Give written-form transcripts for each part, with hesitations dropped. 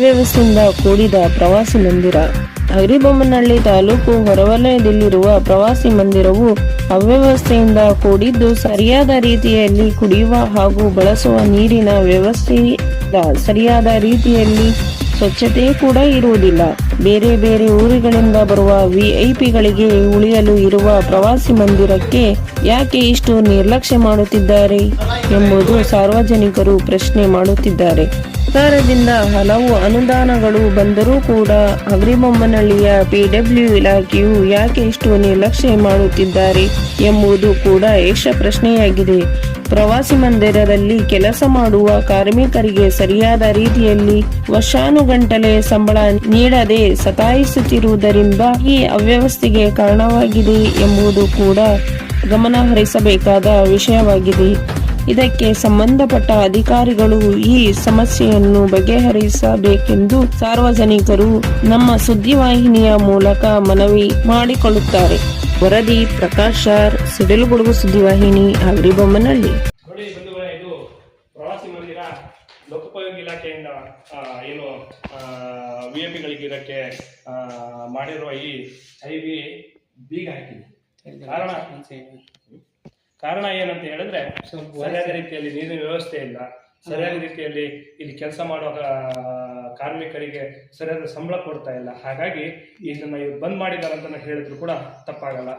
ವ್ಯವಸ್ಥೆಯಿಂದ ಕೂಡಿದ ಪ್ರವಾಸಿ ಮಂದಿರ. ಹಗರಿಬೊಮ್ಮನಹಳ್ಳಿ ತಾಲೂಕು ಹೊರವಲಯದಲ್ಲಿರುವ ಪ್ರವಾಸಿ ಮಂದಿರವು ಅವ್ಯವಸ್ಥೆಯಿಂದ ಕೂಡಿದ್ದು, ಸರಿಯಾದ ರೀತಿಯಲ್ಲಿ ಕುಡಿಯುವ ಹಾಗೂ ಬಳಸುವ ನೀರಿನ ವ್ಯವಸ್ಥೆ ಇಲ್ಲ, ಸರಿಯಾದ ರೀತಿಯಲ್ಲಿ ಸ್ವಚ್ಛತೆ ಕೂಡ ಇರುವುದಿಲ್ಲ. ಬೇರೆ ಬೇರೆ ಊರುಗಳಿಂದ ಬರುವ ವಿಐಪಿಗಳಿಗೆ ಉಳಿಯಲು ಇರುವ ಪ್ರವಾಸಿ ಮಂದಿರಕ್ಕೆ ಯಾಕೆ ಇಷ್ಟು ನಿರ್ಲಕ್ಷ್ಯ ಮಾಡುತ್ತಿದ್ದಾರೆ ಎಂಬುದು ಸಾರ್ವಜನಿಕರು ಪ್ರಶ್ನೆ ಮಾಡುತ್ತಿದ್ದಾರೆ. ಸರ್ಕಾರದಿಂದ ಹಲವು ಅನುದಾನಗಳು ಬಂದರೂ ಕೂಡ ಹಗರಿಬೊಮ್ಮನಹಳ್ಳಿಯ PW ಇಲಾಖೆಯು ಯಾಕೆ ಇಷ್ಟು ನಿರ್ಲಕ್ಷ್ಯ ಮಾಡುತ್ತಿದ್ದಾರೆ ಎಂಬುದು ಕೂಡ ಯಕ್ಷ ಪ್ರಶ್ನೆಯಾಗಿದೆ. ಪ್ರವಾಸಿ ಮಂದಿರದಲ್ಲಿ ಕೆಲಸ ಮಾಡುವ ಕಾರ್ಮಿಕರಿಗೆ ಸರಿಯಾದ ರೀತಿಯಲ್ಲಿ ವರ್ಷಾನುಗಂಟಲೆ ಸಂಬಳ ನೀಡದೆ ಸತಾಯಿಸುತ್ತಿರುವುದರಿಂದ ಈ ಅವ್ಯವಸ್ಥೆಗೆ ಕಾರಣವಾಗಿದೆ ಎಂಬುದು ಕೂಡ ಗಮನ ಹರಿಸಬೇಕಾದ ವಿಷಯವಾಗಿದೆ. ಇದಕ್ಕೆ ಸಂಬಂಧಪಟ್ಟ ಅಧಿಕಾರಿಗಳು ಈ ಸಮಸ್ಯೆಯನ್ನು ಬಗೆಹರಿಸಬೇಕೆಂದು ಸಾರ್ವಜನಿಕರು ನಮ್ಮ ಸುದ್ದಿವಾಹಿನಿಯ ಮೂಲಕ ಮನವಿ ಮಾಡಿಕೊಳ್ಳುತ್ತಾರೆ. ವರದಿ ಪ್ರಕಾಶ್ ಆರ್, ಸಿಡಿಲುಗುಡುಗು ಸುದ್ದಿವಾಹಿನಿ, ಹಗರಿಬೊಮ್ಮನಹಳ್ಳಿ. ನೋಡಿ ಬಂಧುಗಳೇ, ಇದು ಪ್ರವಾಸಿ ಮಂದಿರ ಲೋಕೋಪಯೋಗಿ ಇಲಾಖೆಯಿಂದ ಏನು ವಿಐಪಿಗಳಿಗೆ ಇದಕ್ಕೆ ಮಾಡಿರುವ ಈ ಐಬಿ ಬೀಗ ಹಾಕಿದೆ. ಕಾರಣ ಏನಂತ ಹೇಳಿದ್ರೆ, ಸರಿಯಾದ ರೀತಿಯಲ್ಲಿ ನೀರಿನ ವ್ಯವಸ್ಥೆ ಇಲ್ಲ, ಸರಿಯಾದ ರೀತಿಯಲ್ಲಿ ಇಲ್ಲಿ ಕೆಲಸ ಮಾಡುವ ಕಾರ್ಮಿಕರಿಗೆ ಸರಿಯಾದ ಸಂಬಳ ಕೊಡ್ತಾ ಇಲ್ಲ. ಹಾಗಾಗಿ ಇದನ್ನ ಇವ್ರು ಬಂದ್ ಮಾಡಿದ್ದಾರೆ ಅಂತ ಹೇಳಿದ್ರು ಕೂಡ ತಪ್ಪಾಗಲ್ಲ.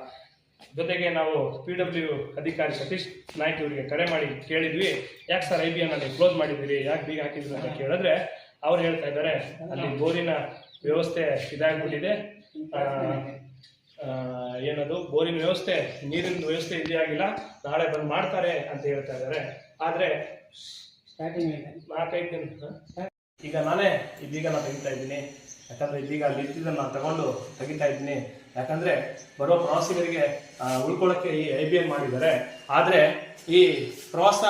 ಜೊತೆಗೆ ನಾವು PW ಅಧಿಕಾರಿ ಸತೀಶ್ ನಾಯ್ಕ್ ಇವರಿಗೆ ಕರೆ ಮಾಡಿ ಕೇಳಿದ್ವಿ, ಯಾಕೆ ಸರ್ IBಯನ್ನು ಕ್ಲೋಸ್ ಮಾಡಿದಿರಿ, ಯಾಕೆ ಬೀಗ ಹಾಕಿದ್ರಿ ಅಂತ ಕೇಳಿದ್ರೆ ಅವ್ರು ಹೇಳ್ತಾ ಇದ್ದಾರೆ, ಅಲ್ಲಿ ಬೋರಿನ ವ್ಯವಸ್ಥೆ ಇದಾಗ್ಬಿಟ್ಟಿದೆ, ಏನದು ಬೋರಿನ ವ್ಯವಸ್ಥೆ, ನೀರಿನ ವ್ಯವಸ್ಥೆ ಇದೇ ಆಗಿಲ್ಲ, ನಾಳೆ ಬಂದ್ ಮಾಡ್ತಾರೆ ಅಂತ ಹೇಳ್ತಾ ಇದ್ದಾರೆ. ಆದ್ರೆ 4-5 ದಿನ ಈಗ ನಾನೇ ಈ ಬೀಗನ ತೆಗಿತಾ ಇದ್ದೀನಿ. ಯಾಕಂದ್ರೆ ಈ ಬೀಗ ಅಲ್ಲಿ ಇದ್ದಿದ್ದನ್ನು ತಗೊಂಡು ತೆಗಿತಾ ಇದ್ದೀನಿ. ಯಾಕಂದ್ರೆ ಬರೋ ಪ್ರವಾಸಿಗರಿಗೆ ಉಳ್ಕೊಳ್ಳೋಕ್ಕೆ ಈ IBN ಮಾಡಿದ್ದಾರೆ. ಆದ್ರೆ ಈ ಪ್ರವಾಸ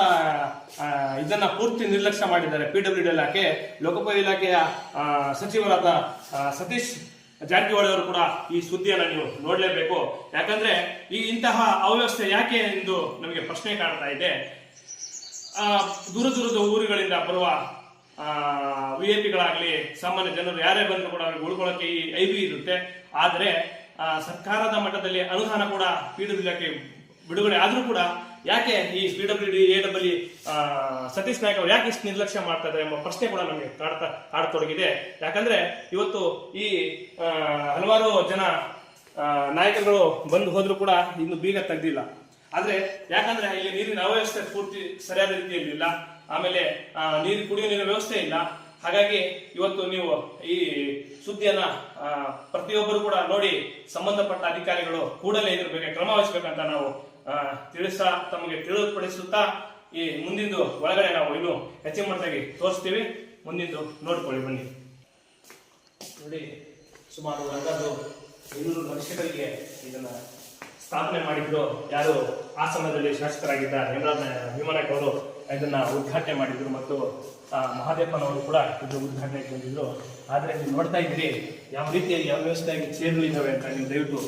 ಇದನ್ನ ಪೂರ್ತಿ ನಿರ್ಲಕ್ಷ್ಯ ಮಾಡಿದ್ದಾರೆ PW ಇಲಾಖೆ. ಲೋಕೋಪಯೋಗಿ ಇಲಾಖೆಯ ಸಚಿವರಾದ ಸತೀಶ್ ಜಾರಕಿಹೊಳಿ ಅವರು ಕೂಡ ಈ ಸುದ್ದಿಯನ್ನು ನೀವು ನೋಡಲೇಬೇಕು. ಯಾಕಂದ್ರೆ ಇಂತಹ ಅವ್ಯವಸ್ಥೆ ಯಾಕೆ ಎಂದು ನಮಗೆ ಪ್ರಶ್ನೆ ಕಾಡ್ತಾ ಇದೆ. ದೂರ ದೂರದ ಊರುಗಳಿಂದ ಬರುವ ವಿಐಪಿಗಳಾಗ್ಲಿ, ಸಾಮಾನ್ಯ ಜನರು ಯಾರೇ ಬಂದರೂ ಕೂಡ ಅವ್ರಿಗೆ ಉಳ್ಕೊಳ್ಳೋಕೆ ಈ IB ಇರುತ್ತೆ. ಆದ್ರೆ ಸರ್ಕಾರದ ಮಟ್ಟದಲ್ಲಿ ಅನುದಾನ ಕೂಡ PW ಇಲಾಖೆ ಬಿಡುಗಡೆ ಆದ್ರೂ ಕೂಡ ಯಾಕೆ ಈ PWD ಸತೀಶ್ ನಾಯ್ಕ್ ಅವರು ಯಾಕೆ ಇಷ್ಟು ನಿರ್ಲಕ್ಷ್ಯ ಮಾಡ್ತಾ ಇದ್ದಾರೆ ಎಂಬ ಪ್ರಶ್ನೆ ಕೂಡ ನಮಗೆ ಕಾಡತೊಡಗಿದೆ. ಯಾಕಂದ್ರೆ ಇವತ್ತು ಈ ಹಲವಾರು ಜನ ನಾಯಕರುಗಳು ಬಂದು ಹೋದ್ರು ಕೂಡ ಇನ್ನು ಬೀಗ ತೆಗ್ದಿಲ್ಲ. ಆದ್ರೆ ಯಾಕಂದ್ರೆ ಇಲ್ಲಿ ನೀರಿನ ಅವ್ಯವಸ್ಥೆ ಪೂರ್ತಿ ಸರಿಯಾದ ರೀತಿಯಲ್ಲಿ ಇಲ್ಲ, ಆಮೇಲೆ ಕುಡಿಯುವ ನೀರಿನ ವ್ಯವಸ್ಥೆ ಇಲ್ಲ. ಹಾಗಾಗಿ ಇವತ್ತು ನೀವು ಈ ಸುದ್ದಿಯನ್ನ ಪ್ರತಿಯೊಬ್ಬರು ಕೂಡ ನೋಡಿ ಸಂಬಂಧಪಟ್ಟ ಅಧಿಕಾರಿಗಳು ಕೂಡಲೇ ಇದ್ರ ಬಗ್ಗೆ ಕ್ರಮ ವಹಿಸಬೇಕಂತ ನಾವು ತಮಗೆ ತಿಳಿದುಪಡಿಸುತ್ತಾ ಈ ಮುಂದಿಂದು ಒಳಗಡೆ ನಾವು ಇನ್ನು ಹೆಚ್ಚಿನ ಮಟ್ಟದಾಗಿ ತೋರಿಸ್ತೀವಿ. ಮುಂದಿಂದು ನೋಡ್ಕೊಳ್ಳಿ ಬನ್ನಿ. ನೋಡಿ, ಸುಮಾರು 500 ಲಕ್ಷಗಳಿಗೆ ಇದನ್ನ ಸ್ಥಾಪನೆ ಮಾಡಿದ್ರು. ಯಾರು ಹಾಸನದಲ್ಲಿ ಶಾಸಕರಾಗಿದ್ದ ಹೇಮರಾಜ ಭೀಮನಾಯ್ಕ ಅವರು ಇದನ್ನ ಉದ್ಘಾಟನೆ ಮಾಡಿದ್ರು ಮತ್ತು ಮಹಾದೇವಪ್ಪನವರು ಕೂಡ ಇದು ಉದ್ಘಾಟನೆಗೆ ಬಂದಿದ್ರು. ಆದ್ರೆ ನೀವು ನೋಡ್ತಾ ಇದ್ದೀರಿ ಯಾವ ರೀತಿಯಾಗಿ ಯಾವ ವ್ಯವಸ್ಥೆಯಾಗಿ ಚೇರುಗಳಿದ್ದಾವೆ ಅಂತ ನೀವು ದಯವಿಟ್ಟು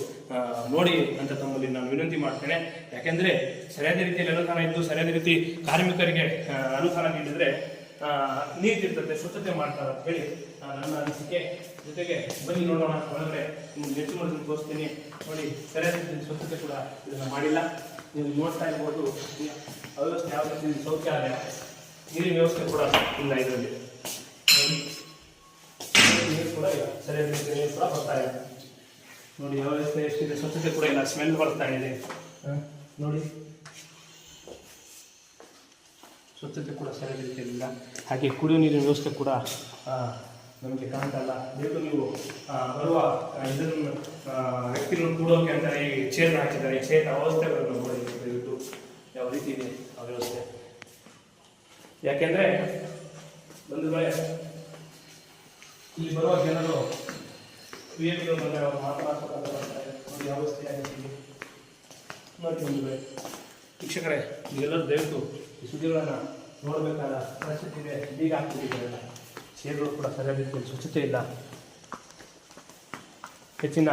ನೋಡಿ ಅಂತ ತಮ್ಮಲ್ಲಿ ನಾನು ವಿನಂತಿ ಮಾಡ್ತೇನೆ. ಯಾಕೆಂದ್ರೆ ಸರಿಯಾದ ರೀತಿಯಲ್ಲಿ ಅನುದಾನ ಇದ್ದು ಸರಿಯಾದ ರೀತಿ ಕಾರ್ಮಿಕರಿಗೆ ಅನುದಾನ ನೀಡಿದ್ರೆ ನೀರ್ತಿರ್ತದೆ, ಸ್ವಚ್ಛತೆ ಮಾಡ್ತಾರೆ ಅಂತ ಹೇಳಿ ನನ್ನ ಅನಿಸಿಕೆ. ಜೊತೆಗೆ ಬನ್ನಿ ನೋಡೋಣ ಒಳಗಡೆ ಹೆಚ್ಚು ಮಾಡಿ ತೋರಿಸ್ತೀನಿ. ನೋಡಿ, ಸರಿಯಾದ ರೀತಿ ಸ್ವಚ್ಛತೆ ಕೂಡ ಇದನ್ನ ಮಾಡಿಲ್ಲ. ನೀವು ನೋಡ್ತಾ ಇರ್ಬೋದು ಅವ್ಯವಸ್ಥೆ ಯಾವ ರೀತಿ ಶೌಚಾಲಯ, ನೀರಿನ ವ್ಯವಸ್ಥೆ ಕೂಡ ಇಲ್ಲ ಇದರಲ್ಲಿ. ನೀರು ಕೂಡ ಇಲ್ಲ, ಸರಿಯಾದ ರೀತಿ ನೀರು ಕೂಡ ಬರ್ತಾ ಇಲ್ಲ. ನೋಡಿ ವ್ಯವಸ್ಥೆ ಎಷ್ಟಿದೆ, ಸ್ವಚ್ಛತೆ ಕೂಡ ಇಲ್ಲ, ಸ್ಮೆಲ್ ಬರ್ತಾ ಇದೆ. ನೋಡಿ, ಸ್ವಚ್ಛತೆ ಕೂಡ ಸರಿಯಾದ ರೀತಿಯಲ್ಲಿಲ್ಲ. ಹಾಗೆ ಕುಡಿಯುವ ನೀರಿನ ವ್ಯವಸ್ಥೆ ಕೂಡ ನಮಗೆ ಕಾಣ್ತಾ ಇಲ್ಲ. ದಯವಿಟ್ಟು ನೀವು ಬರುವ ಇದನ್ನು ವ್ಯಕ್ತಿಗಳನ್ನು ಕೂಡೋಕೆ ಅಂತ ಈ ಚೇರ್ ಹಾಕಿದ್ದಾರೆ. ಈ ಚೇರ್ ವ್ಯವಸ್ಥೆಗಳನ್ನು ನೋಡಿ ದಯವಿಟ್ಟು ಯಾವ ರೀತಿ ಇದೆ ಆ ವ್ಯವಸ್ಥೆ. ಯಾಕೆಂದ್ರೆ ಬಂಧುಗಳೇ, ಇಲ್ಲಿ ಬರುವ ಜನರು ವಿಐಪಿಗಳು ಬಂದಾಗ ಅವರು ಮಾತನಾಡ್ತಕ್ಕಂಥ ನೋಡಿ ವ್ಯವಸ್ಥೆ ಆಗಿದೆ. ನೋಡಿ ಬಂಧುಗಳೇ, ಶಿಕ್ಷಕರೇ, ನೀವೆಲ್ಲರೂ ದಯವಿಟ್ಟು ಈ ಸುದ್ದಿಗಳನ್ನು ನೋಡಬೇಕಾದ ಪರಿಸ್ಥಿತಿ ಇದೆ. ಬೀಗ ಹಾಕ್ತಿದ್ದಾರೆ, ಚೇರ್ಗಳು ಕೂಡ ಸರಿಯಾದ ರೀತಿಯಲ್ಲಿ ಸ್ವಚ್ಛತೆ ಇಲ್ಲ. ಹೆಚ್ಚಿನ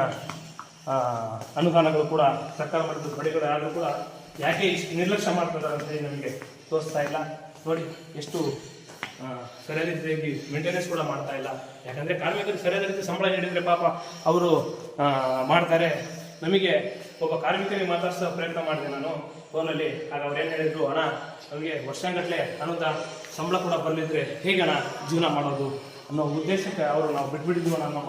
ಅನುದಾನಗಳು ಕೂಡ ಸರ್ಕಾರ ಮಟ್ಟದ ಬಡಿಗಳು ಆದರೂ ಕೂಡ ಯಾಕೆ ಇಷ್ಟು ನಿರ್ಲಕ್ಷ್ಯ ಮಾಡ್ತಿದ್ದಾರೆ ಅಂತ ಹೇಳಿ ನಮಗೆ ತೋರಿಸ್ತಾ ಇಲ್ಲ. ನೋಡಿ ಎಷ್ಟು ಸರಿಯಾದ ರೀತಿಯಾಗಿ ಮೇಂಟೆನೆನ್ಸ್ ಕೂಡ ಮಾಡ್ತಾ ಇಲ್ಲ. ಯಾಕಂದರೆ ಕಾರ್ಮಿಕರಿಗೆ ಸರಿಯಾದ ರೀತಿ ಸಂಬಳ ನೀಡಿದರೆ ಪಾಪ ಅವರು ಮಾಡ್ತಾರೆ. ನಮಗೆ ಒಬ್ಬ ಕಾರ್ಮಿಕರಿಗೆ ಮಾತಾಡಿಸೋ ಪ್ರಯತ್ನ ಮಾಡಿದೆ ನಾನು ಫೋನಲ್ಲಿ. ಆಗ ಅವ್ರು ಏನು ಹೇಳಿದ್ರು, ಹಣ ನಮಗೆ ವರ್ಷಗಟ್ಟಲೆ ಅನ್ನೋದ ಸಂಬಳ ಕೂಡ ಬರಲಿದ್ರೆ ಹೇಗೆ ಹಣ ಜೀವನ ಮಾಡೋದು ಅನ್ನೋ ಉದ್ದೇಶಕ್ಕೆ ಅವರು ನಾವು ಬಿಟ್ಬಿಟ್ಟಿದ್ವು ಅನ್ನೋ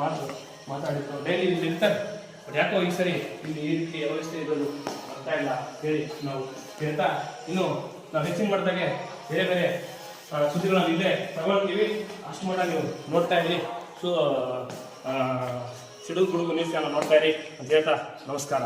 ಮಾತಾಡಿದ್ರು. ಡೈಲಿ ಇಲ್ಲಿ ಇರ್ತಾರೆ, ಬಟ್ ಯಾಕೋ ಈ ಸರಿ ಇಲ್ಲಿ ಈ ರೀತಿ ವ್ಯವಸ್ಥೆ ಇರೋದು ಬರ್ತಾ ಇಲ್ಲ ಹೇಳಿ ನಾವು ಹೇಳ್ತಾ, ಇನ್ನು ನಾವು ಹೆಚ್ಚಿನ ಮಟ್ಟದಾಗೆ ಬೇರೆ ಬೇರೆ ಸುದ್ದಿಗಳನ್ನು ಇಲ್ಲೇ ತಗೊಳ್ತೀವಿ. ಅಷ್ಟು ಮಟ್ಟ ನೀವು ನೋಡ್ತಾ ಇರಿ. ಸಿಡಿಲು ಗುಡುಗು ನ್ಯೂಸ್ ಚಾನಲ್ ನೋಡ್ತಾ ಇರಿ ಅಂತ ಹೇಳ್ತಾ ನಮಸ್ಕಾರ.